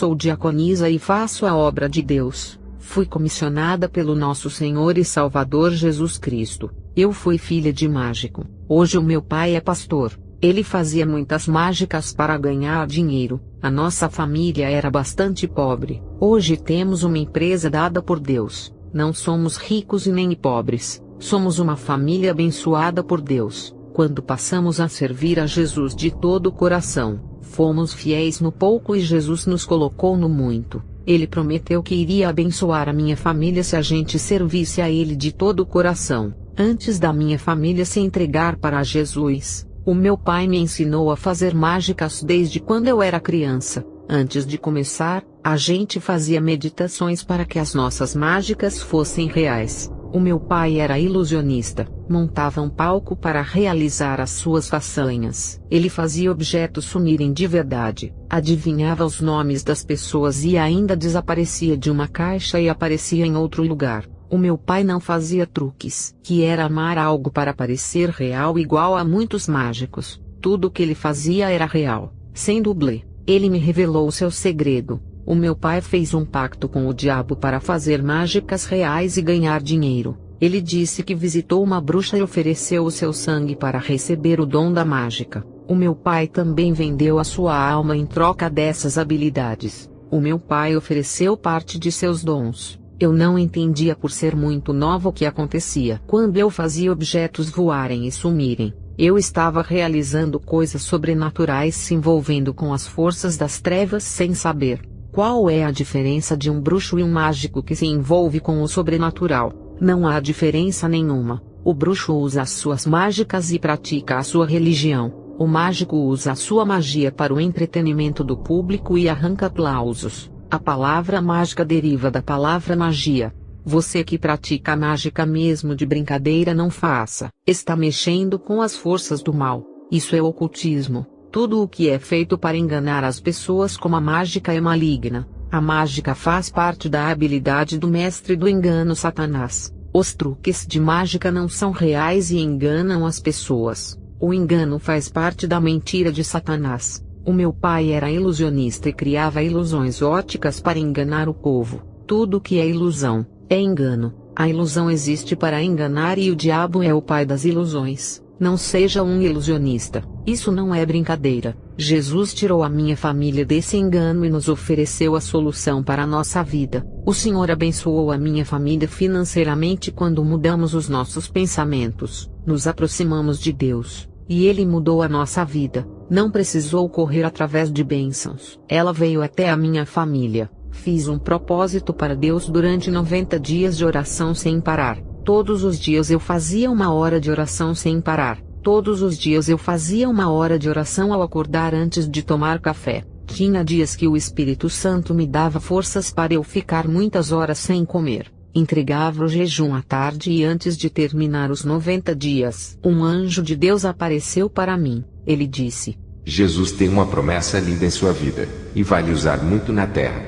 sou diaconisa e faço a obra de Deus. Fui comissionada pelo nosso Senhor e Salvador Jesus Cristo. Eu fui filha de mágico. Hoje o meu pai é pastor. Ele fazia muitas mágicas para ganhar dinheiro. A nossa família era bastante pobre. Hoje temos uma empresa dada por Deus. Não somos ricos e nem pobres. Somos uma família abençoada por Deus. Quando passamos a servir a Jesus de todo o coração, fomos fiéis no pouco e Jesus nos colocou no muito. Ele prometeu que iria abençoar a minha família se a gente servisse a Ele de todo o coração. Antes da minha família se entregar para Jesus, o meu pai me ensinou a fazer mágicas desde quando eu era criança. Antes de começar, a gente fazia meditações para que as nossas mágicas fossem reais. O meu pai era ilusionista, montava um palco para realizar as suas façanhas. Ele fazia objetos sumirem de verdade, adivinhava os nomes das pessoas e ainda desaparecia de uma caixa e aparecia em outro lugar. O meu pai não fazia truques, que era amar algo para parecer real igual a muitos mágicos. Tudo o que ele fazia era real, sem dublê. Ele me revelou seu segredo. O meu pai fez um pacto com o diabo para fazer mágicas reais e ganhar dinheiro. Ele disse que visitou uma bruxa e ofereceu o seu sangue para receber o dom da mágica. O meu pai também vendeu a sua alma em troca dessas habilidades. O meu pai ofereceu parte de seus dons. Eu não entendia por ser muito nova o que acontecia. Quando eu fazia objetos voarem e sumirem, eu estava realizando coisas sobrenaturais se envolvendo com as forças das trevas sem saber. Qual é a diferença de um bruxo e um mágico que se envolve com o sobrenatural? Não há diferença nenhuma. O bruxo usa as suas mágicas e pratica a sua religião. O mágico usa a sua magia para o entretenimento do público e arranca aplausos. A palavra mágica deriva da palavra magia. Você que pratica a mágica mesmo de brincadeira não faça. Está mexendo com as forças do mal. Isso é ocultismo. Tudo o que é feito para enganar as pessoas como a mágica é maligna. A mágica faz parte da habilidade do mestre do engano Satanás. Os truques de mágica não são reais e enganam as pessoas. O engano faz parte da mentira de Satanás. O meu pai era ilusionista e criava ilusões óticas para enganar o povo. Tudo que é ilusão, é engano. A ilusão existe para enganar e o diabo é o pai das ilusões. Não seja um ilusionista. Isso não é brincadeira. Jesus tirou a minha família desse engano e nos ofereceu a solução para a nossa vida. O Senhor abençoou a minha família financeiramente quando mudamos os nossos pensamentos, nos aproximamos de Deus, e Ele mudou a nossa vida. Não precisou correr através de bênçãos. Ela veio até a minha família. Fiz um propósito para Deus durante 90 dias de oração sem parar. Todos os dias eu fazia 1 hora de oração sem parar. Todos os dias eu fazia 1 hora de oração ao acordar antes de tomar café. Tinha dias que o Espírito Santo me dava forças para eu ficar muitas horas sem comer. Entregava o jejum à tarde e antes de terminar os 90 dias, um anjo de Deus apareceu para mim. Ele disse: Jesus tem uma promessa linda em sua vida, e vai lhe usar muito na terra.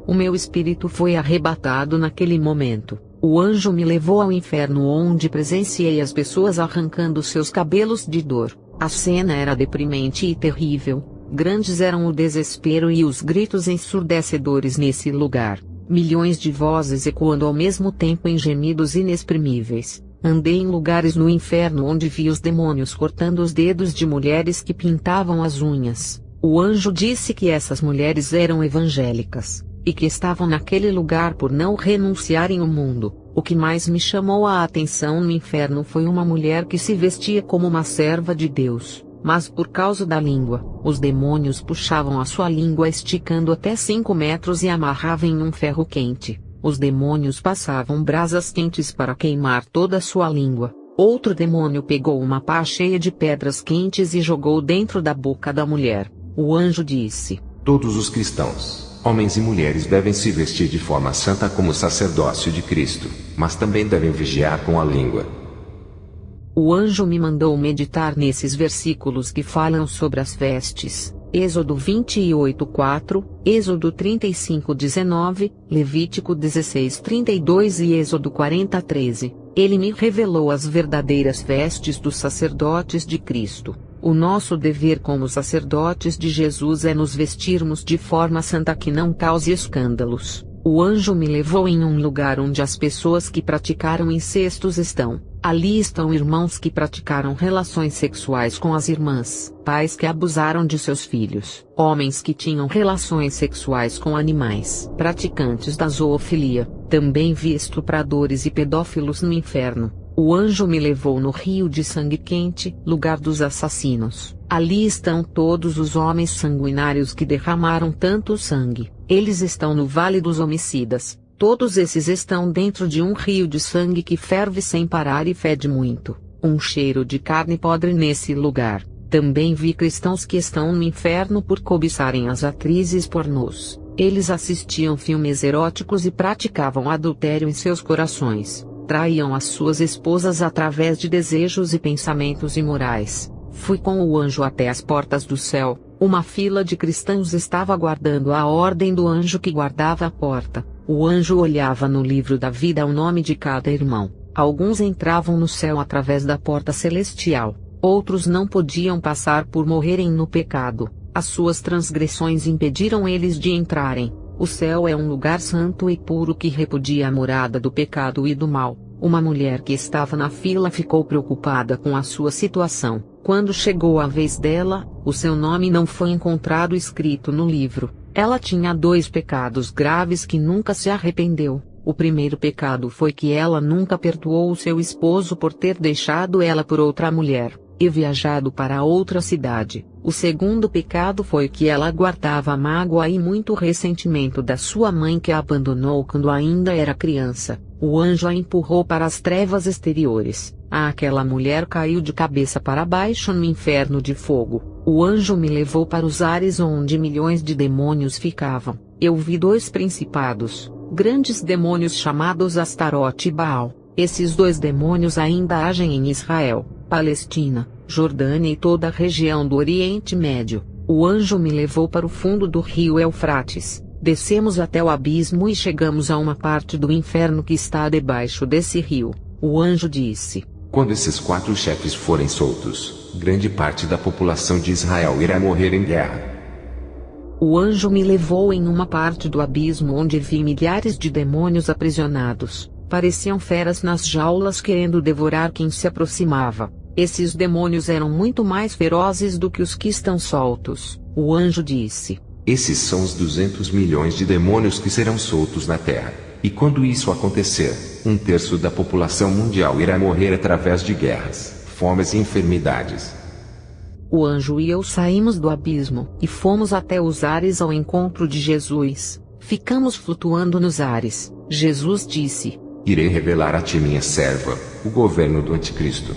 O meu espírito foi arrebatado naquele momento. O anjo me levou ao inferno onde presenciei as pessoas arrancando seus cabelos de dor. A cena era deprimente e terrível. Grandes eram o desespero e os gritos ensurdecedores nesse lugar. Milhões de vozes ecoando ao mesmo tempo em gemidos inexprimíveis. Andei em lugares no inferno onde vi os demônios cortando os dedos de mulheres que pintavam as unhas. O anjo disse que essas mulheres eram evangélicas, e que estavam naquele lugar por não renunciarem ao mundo. O que mais me chamou a atenção no inferno foi uma mulher que se vestia como uma serva de Deus, mas por causa da língua, os demônios puxavam a sua língua esticando até 5 metros e amarravam em um ferro quente. Os demônios passavam brasas quentes para queimar toda a sua língua. Outro demônio pegou uma pá cheia de pedras quentes e jogou dentro da boca da mulher. O anjo disse: Todos os cristãos, homens e mulheres, devem se vestir de forma santa como o sacerdócio de Cristo, mas também devem vigiar com a língua. O anjo me mandou meditar nesses versículos que falam sobre as vestes. Êxodo 28:4, Êxodo 35:19, Levítico 16:32 e Êxodo 40:13. Ele me revelou as verdadeiras vestes dos sacerdotes de Cristo. O nosso dever como sacerdotes de Jesus é nos vestirmos de forma santa que não cause escândalos. O anjo me levou em um lugar onde as pessoas que praticaram incestos estão. Ali estão irmãos que praticaram relações sexuais com as irmãs, pais que abusaram de seus filhos, homens que tinham relações sexuais com animais, praticantes da zoofilia. Também vi estupradores e pedófilos no inferno. O anjo me levou no rio de sangue quente, lugar dos assassinos. Ali estão todos os homens sanguinários que derramaram tanto sangue. Eles estão no vale dos homicidas. Todos esses estão dentro de um rio de sangue que ferve sem parar e fede muito. Um cheiro de carne podre nesse lugar. Também vi cristãos que estão no inferno por cobiçarem as atrizes pornôs. Eles assistiam filmes eróticos e praticavam adultério em seus corações. Traíam as suas esposas através de desejos e pensamentos imorais. Fui com o anjo até as portas do céu. Uma fila de cristãos estava aguardando a ordem do anjo que guardava a porta. O anjo olhava no livro da vida o nome de cada irmão. Alguns entravam no céu através da porta celestial. Outros não podiam passar por morrerem no pecado. As suas transgressões impediram eles de entrarem. O céu é um lugar santo e puro que repudia a morada do pecado e do mal. Uma mulher que estava na fila ficou preocupada com a sua situação. Quando chegou a vez dela, o seu nome não foi encontrado escrito no livro. Ela tinha 2 pecados graves que nunca se arrependeu. O primeiro pecado foi que ela nunca perdoou o seu esposo por ter deixado ela por outra mulher e viajado para outra cidade. O segundo pecado foi que ela guardava mágoa e muito ressentimento da sua mãe que a abandonou quando ainda era criança. O anjo a empurrou para as trevas exteriores. Aquela mulher caiu de cabeça para baixo no inferno de fogo. O anjo me levou para os ares onde milhões de demônios ficavam. Eu vi 2 principados, grandes demônios chamados Astarote e Baal. Esses 2 demônios ainda agem em Israel, Palestina, Jordânia e toda a região do Oriente Médio. O anjo me levou para o fundo do rio Eufrates. Descemos até o abismo e chegamos a uma parte do inferno que está debaixo desse rio. O anjo disse: quando esses 4 chefes forem soltos, grande parte da população de Israel irá morrer em guerra. O anjo me levou em uma parte do abismo onde vi milhares de demônios aprisionados. Pareciam feras nas jaulas querendo devorar quem se aproximava. Esses demônios eram muito mais ferozes do que os que estão soltos. O anjo disse: esses são os 200 milhões de demônios que serão soltos na terra. E quando isso acontecer, 1/3 da população mundial irá morrer através de guerras, fomes e enfermidades. O anjo e eu saímos do abismo e fomos até os ares ao encontro de Jesus. Ficamos flutuando nos ares. Jesus disse: irei revelar a ti minha serva, o governo do anticristo.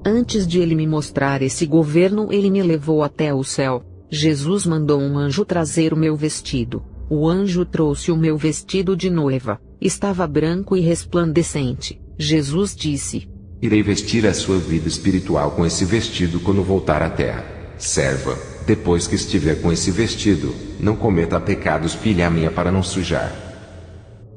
Antes de ele me mostrar esse governo, ele me levou até o céu. Jesus mandou um anjo trazer o meu vestido. O anjo trouxe o meu vestido de noiva. Estava branco e resplandecente. Jesus disse: irei vestir a sua vida espiritual com esse vestido quando voltar à terra. Serva, depois que estiver com esse vestido, não cometa pecados filha minha para não sujar.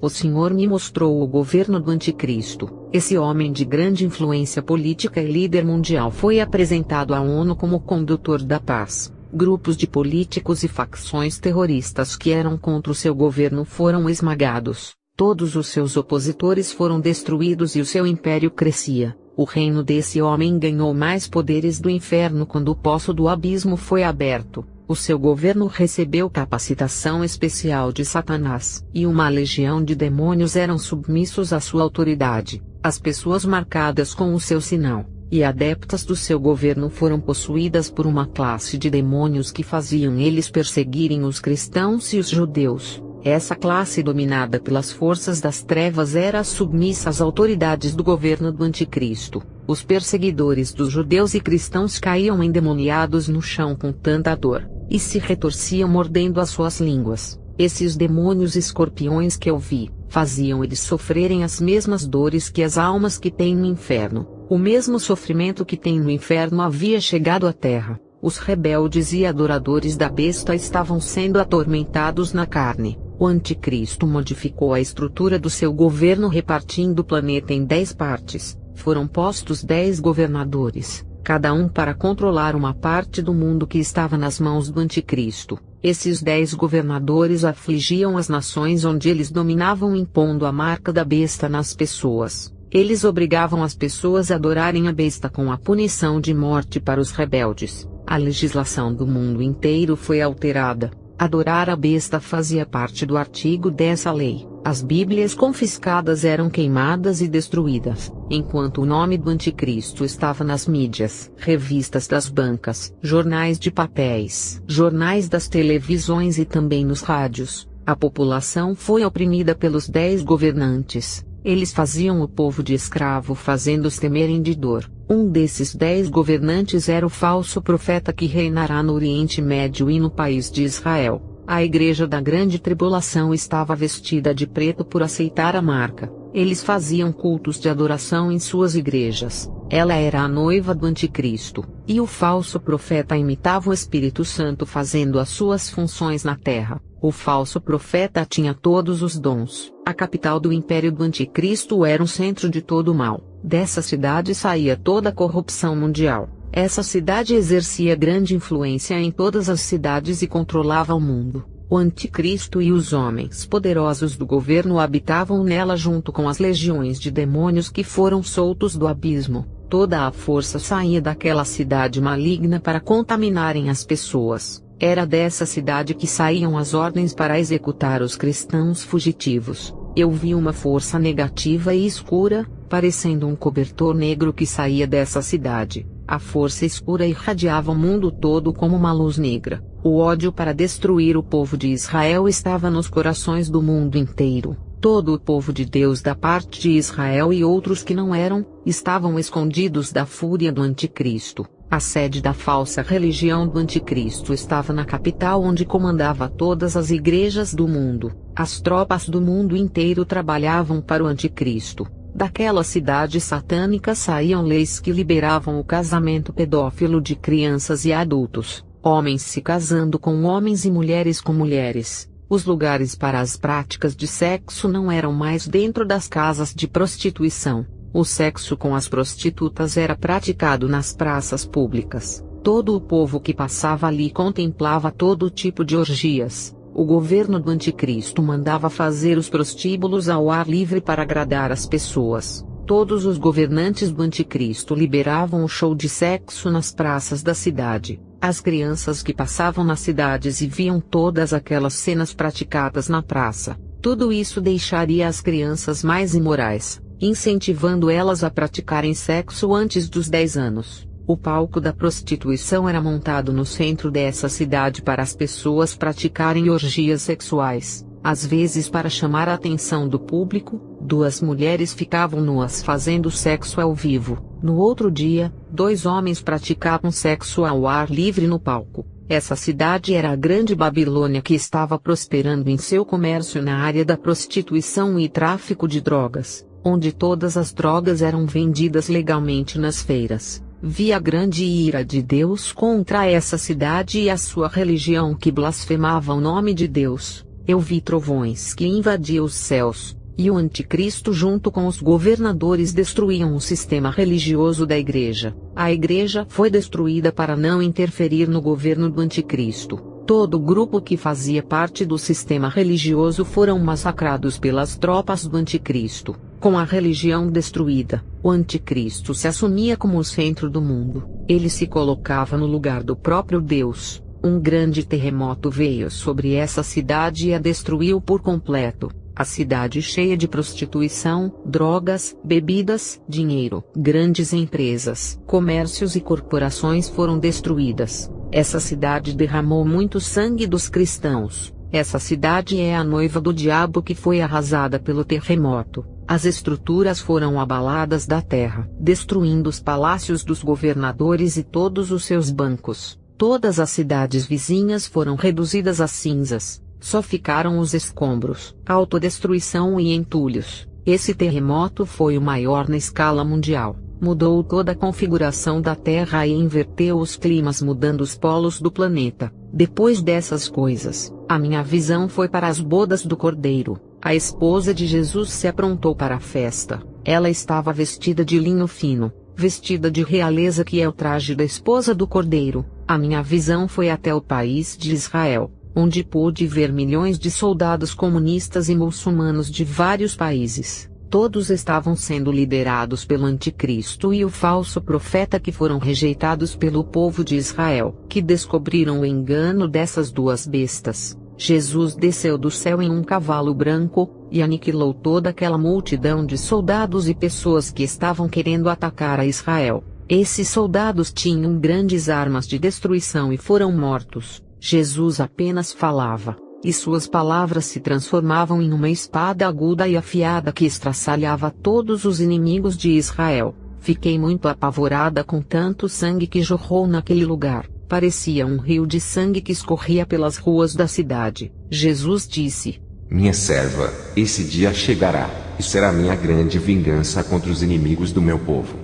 O Senhor me mostrou o governo do anticristo. Esse homem de grande influência política e líder mundial foi apresentado à ONU como condutor da paz. Grupos de políticos e facções terroristas que eram contra o seu governo foram esmagados. Todos os seus opositores foram destruídos e o seu império crescia. O reino desse homem ganhou mais poderes do inferno quando o poço do abismo foi aberto. O seu governo recebeu capacitação especial de Satanás, e uma legião de demônios eram submissos à sua autoridade. As pessoas marcadas com o seu sinal e adeptas do seu governo foram possuídas por uma classe de demônios que faziam eles perseguirem os cristãos e os judeus. Essa classe dominada pelas forças das trevas era submissa às autoridades do governo do anticristo. Os perseguidores dos judeus e cristãos caíam endemoniados no chão com tanta dor, e se retorciam mordendo as suas línguas. Esses demônios escorpiões que eu vi, faziam eles sofrerem as mesmas dores que as almas que têm no inferno. O mesmo sofrimento que tem no inferno havia chegado à terra. Os rebeldes e adoradores da besta estavam sendo atormentados na carne. O anticristo modificou a estrutura do seu governo repartindo o planeta em 10 partes. Foram postos 10 governadores. cada um para controlar uma parte do mundo que estava nas mãos do anticristo. Esses 10 governadores afligiam as nações onde eles dominavam, impondo a marca da besta nas pessoas. Eles obrigavam as pessoas a adorarem a besta com a punição de morte para os rebeldes. A legislação do mundo inteiro foi alterada. Adorar a besta fazia parte do artigo dessa lei. As Bíblias confiscadas eram queimadas e destruídas, enquanto o nome do anticristo estava nas mídias, revistas das bancas, jornais de papéis, jornais das televisões e também nos rádios. A população foi oprimida pelos 10 governantes. Eles faziam o povo de escravo, fazendo-os temerem de dor. Um desses 10 governantes era o falso profeta que reinará no Oriente Médio e no país de Israel. A igreja da grande tribulação estava vestida de preto por aceitar a marca. Eles faziam cultos de adoração em suas igrejas. Ela era a noiva do anticristo, e o falso profeta imitava o Espírito Santo fazendo as suas funções na terra. O falso profeta tinha todos os dons. A capital do império do anticristo era o centro de todo o mal. Dessa cidade saía toda a corrupção mundial. Essa cidade exercia grande influência em todas as cidades e controlava o mundo. O anticristo e os homens poderosos do governo habitavam nela junto com as legiões de demônios que foram soltos do abismo. Toda a força saía daquela cidade maligna para contaminarem as pessoas. Era dessa cidade que saíam as ordens para executar os cristãos fugitivos. Eu vi uma força negativa e escura, parecendo um cobertor negro que saía dessa cidade. A força escura irradiava o mundo todo como uma luz negra. O ódio para destruir o povo de Israel estava nos corações do mundo inteiro. Todo o povo de Deus da parte de Israel e outros que não eram, estavam escondidos da fúria do anticristo. A sede da falsa religião do anticristo estava na capital onde comandava todas as igrejas do mundo. As tropas do mundo inteiro trabalhavam para o anticristo. Daquela cidade satânica saíam leis que liberavam o casamento pedófilo de crianças e adultos, homens se casando com homens e mulheres com mulheres. Os lugares para as práticas de sexo não eram mais dentro das casas de prostituição. O sexo com as prostitutas era praticado nas praças públicas. Todo o povo que passava ali contemplava todo tipo de orgias. O governo do anticristo mandava fazer os prostíbulos ao ar livre para agradar as pessoas. Todos os governantes do anticristo liberavam o show de sexo nas praças da cidade. As crianças que passavam nas cidades e viam todas aquelas cenas praticadas na praça. Tudo isso deixaria as crianças mais imorais, incentivando elas a praticarem sexo antes dos 10 anos. O palco da prostituição era montado no centro dessa cidade para as pessoas praticarem orgias sexuais. Às vezes, para chamar a atenção do público, 2 mulheres ficavam nuas fazendo sexo ao vivo. No outro dia, 2 homens praticavam sexo ao ar livre no palco. Essa cidade era a grande Babilônia que estava prosperando em seu comércio na área da prostituição e tráfico de drogas, onde todas as drogas eram vendidas legalmente nas feiras. Vi a grande ira de Deus contra essa cidade e a sua religião que blasfemava o nome de Deus. Eu vi trovões que invadiam os céus, e o anticristo junto com os governadores destruíam o sistema religioso da igreja. A igreja foi destruída para não interferir no governo do anticristo. Todo o grupo que fazia parte do sistema religioso foram massacrados pelas tropas do anticristo. Com a religião destruída, o anticristo se assumia como o centro do mundo. Ele se colocava no lugar do próprio Deus. Um grande terremoto veio sobre essa cidade e a destruiu por completo. A cidade cheia de prostituição, drogas, bebidas, dinheiro, grandes empresas, comércios e corporações foram destruídas. Essa cidade derramou muito sangue dos cristãos. Essa cidade é a noiva do diabo que foi arrasada pelo terremoto. As estruturas foram abaladas da terra, destruindo os palácios dos governadores e todos os seus bancos. Todas as cidades vizinhas foram reduzidas a cinzas. Só ficaram os escombros, autodestruição e entulhos. Esse terremoto foi o maior na escala mundial. Mudou toda a configuração da Terra e inverteu os climas, mudando os polos do planeta. Depois dessas coisas, a minha visão foi para as bodas do Cordeiro. A esposa de Jesus se aprontou para a festa. Ela estava vestida de linho fino, vestida de realeza, que é o traje da esposa do Cordeiro. A minha visão foi até o país de Israel, onde pude ver milhões de soldados comunistas e muçulmanos de vários países. Todos estavam sendo liderados pelo anticristo e o falso profeta, que foram rejeitados pelo povo de Israel, que descobriram o engano dessas duas bestas. Jesus desceu do céu em um cavalo branco, e aniquilou toda aquela multidão de soldados e pessoas que estavam querendo atacar a Israel. Esses soldados tinham grandes armas de destruição e foram mortos. Jesus apenas falava, e suas palavras se transformavam em uma espada aguda e afiada que estraçalhava todos os inimigos de Israel. Fiquei muito apavorada com tanto sangue que jorrou naquele lugar. Parecia um rio de sangue que escorria pelas ruas da cidade. Jesus disse: Minha serva, esse dia chegará, e será minha grande vingança contra os inimigos do meu povo.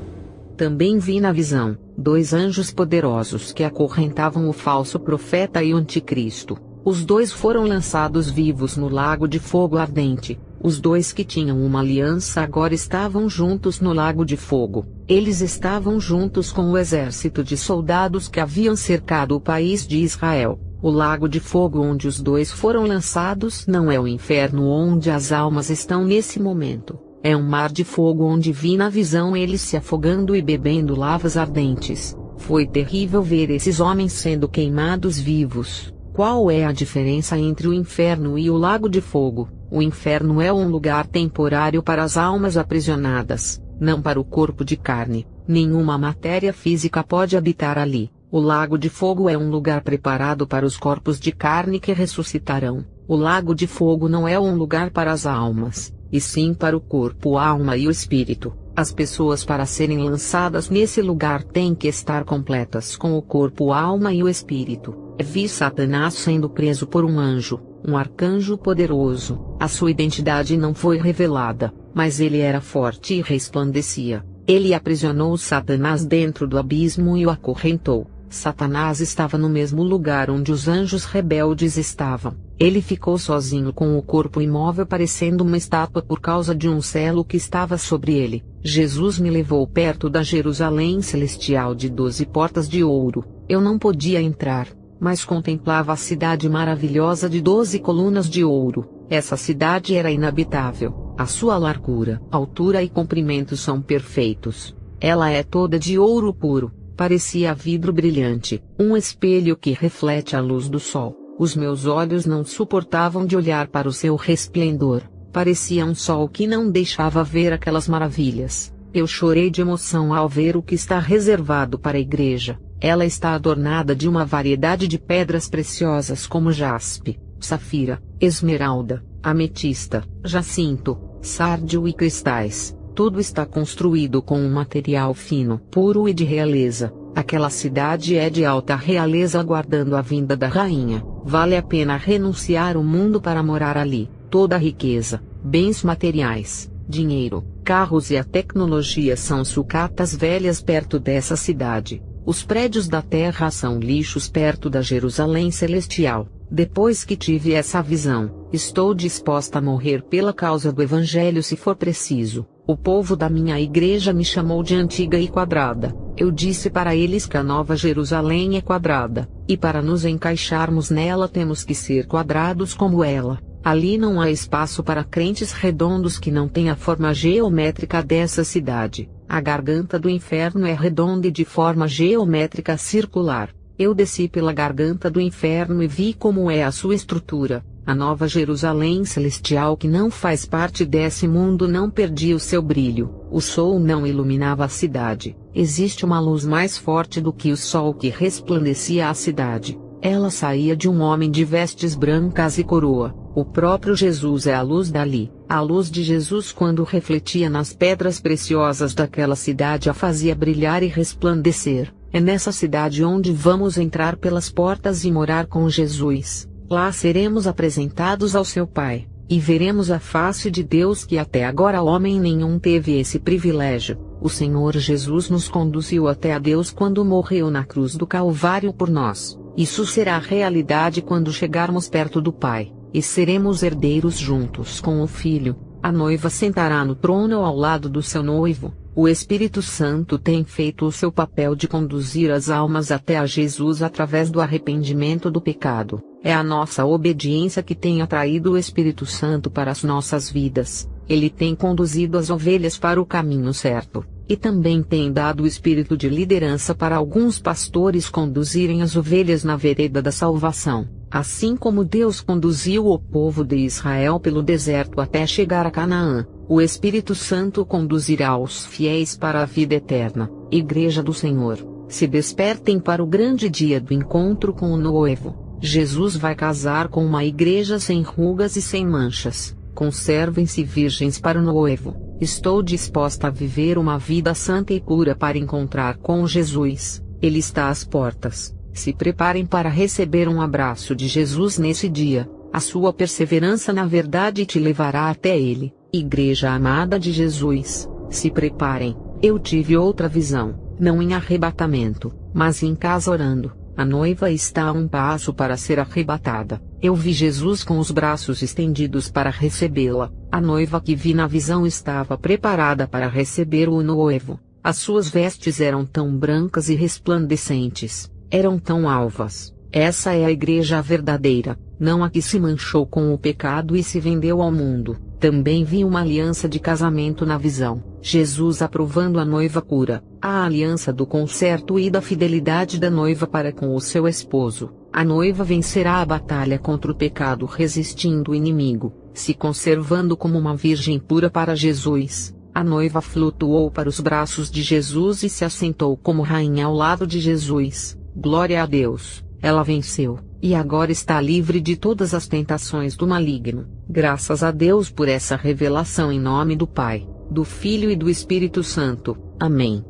Também vi na visão 2 anjos poderosos que acorrentavam o falso profeta e o anticristo. Os 2 foram lançados vivos no lago de fogo ardente. Os 2 que tinham uma aliança agora estavam juntos no lago de fogo. Eles estavam juntos com o exército de soldados que haviam cercado o país de Israel. O lago de fogo onde os 2 foram lançados não é o inferno onde as almas estão nesse momento. É um mar de fogo onde vi na visão eles se afogando e bebendo lavas ardentes. Foi terrível ver esses homens sendo queimados vivos. Qual é a diferença entre o inferno e o lago de fogo? O inferno é um lugar temporário para as almas aprisionadas, não para o corpo de carne. Nenhuma matéria física pode habitar ali. O lago de fogo é um lugar preparado para os corpos de carne que ressuscitarão. O lago de fogo não é um lugar para as almas, e sim para o corpo, a alma e o espírito. As pessoas, para serem lançadas nesse lugar, têm que estar completas com o corpo, a alma e o espírito. Vi Satanás sendo preso por um anjo, um arcanjo poderoso. A sua identidade não foi revelada, mas ele era forte e resplandecia. Ele aprisionou Satanás dentro do abismo e o acorrentou. Satanás estava no mesmo lugar onde os anjos rebeldes estavam. Ele ficou sozinho com o corpo imóvel, parecendo uma estátua, por causa de um selo que estava sobre ele. Jesus me levou perto da Jerusalém celestial de 12 portas de ouro. Eu não podia entrar, mas contemplava a cidade maravilhosa de 12 colunas de ouro. Essa cidade era inabitável. A sua largura, altura e comprimento são perfeitos. Ela é toda de ouro puro. Parecia vidro brilhante, um espelho que reflete a luz do sol. Os meus olhos não suportavam de olhar para o seu resplendor. Parecia um sol que não deixava ver aquelas maravilhas. Eu chorei de emoção ao ver o que está reservado para a igreja. Ela está adornada de uma variedade de pedras preciosas como jaspe, safira, esmeralda, ametista, jacinto, sárdio e cristais. Tudo está construído com um material fino, puro e de realeza. Aquela cidade é de alta realeza, aguardando a vinda da rainha. Vale a pena renunciar o mundo para morar ali. Toda a riqueza, bens materiais, dinheiro, carros e a tecnologia são sucatas velhas perto dessa cidade. Os prédios da terra são lixos perto da Jerusalém celestial. Depois que tive essa visão, estou disposta a morrer pela causa do Evangelho se for preciso. O povo da minha igreja me chamou de antiga e quadrada. Eu disse para eles que a Nova Jerusalém é quadrada, e para nos encaixarmos nela temos que ser quadrados como ela. Ali não há espaço para crentes redondos que não têm a forma geométrica dessa cidade. A garganta do inferno é redonda e de forma geométrica circular. Eu desci pela garganta do inferno e vi como é a sua estrutura. A Nova Jerusalém celestial, que não faz parte desse mundo, não perdia o seu brilho. O sol não iluminava a cidade. Existe uma luz mais forte do que o sol que resplandecia a cidade. Ela saía de um homem de vestes brancas e coroa. O próprio Jesus é a luz dali. A luz de Jesus, quando refletia nas pedras preciosas daquela cidade, a fazia brilhar e resplandecer. É nessa cidade onde vamos entrar pelas portas e morar com Jesus. Lá seremos apresentados ao seu Pai, e veremos a face de Deus, que até agora homem nenhum teve esse privilégio. O Senhor Jesus nos conduziu até a Deus quando morreu na cruz do Calvário por nós. Isso será realidade quando chegarmos perto do Pai, e seremos herdeiros juntos com o Filho. A noiva sentará no trono ao lado do seu noivo. O Espírito Santo tem feito o seu papel de conduzir as almas até a Jesus através do arrependimento do pecado. É a nossa obediência que tem atraído o Espírito Santo para as nossas vidas. Ele tem conduzido as ovelhas para o caminho certo, e também tem dado o espírito de liderança para alguns pastores conduzirem as ovelhas na vereda da salvação. Assim como Deus conduziu o povo de Israel pelo deserto até chegar a Canaã, o Espírito Santo conduzirá os fiéis para a vida eterna. Igreja do Senhor, se despertem para o grande dia do encontro com o noivo. Jesus vai casar com uma igreja sem rugas e sem manchas. Conservem-se virgens para o noivo. Estou disposta a viver uma vida santa e pura para encontrar com Jesus. Ele está às portas. Se preparem para receber um abraço de Jesus nesse dia. A sua perseverança na verdade te levará até Ele. Igreja amada de Jesus, se preparem. Eu tive outra visão, não em arrebatamento, mas em casa orando. A noiva está a um passo para ser arrebatada. Eu vi Jesus com os braços estendidos para recebê-la. A noiva que vi na visão estava preparada para receber o noivo. As suas vestes eram tão brancas e resplandecentes, eram tão alvas. Essa é a igreja verdadeira, não a que se manchou com o pecado e se vendeu ao mundo. Também vi uma aliança de casamento na visão. Jesus aprovando a noiva pura, a aliança do concerto e da fidelidade da noiva para com o seu esposo. A noiva vencerá a batalha contra o pecado resistindo o inimigo, se conservando como uma virgem pura para Jesus. A noiva flutuou para os braços de Jesus e se assentou como rainha ao lado de Jesus. Glória a Deus, ela venceu, e agora está livre de todas as tentações do maligno. Graças a Deus por essa revelação em nome do Pai, do Filho e do Espírito Santo. Amém.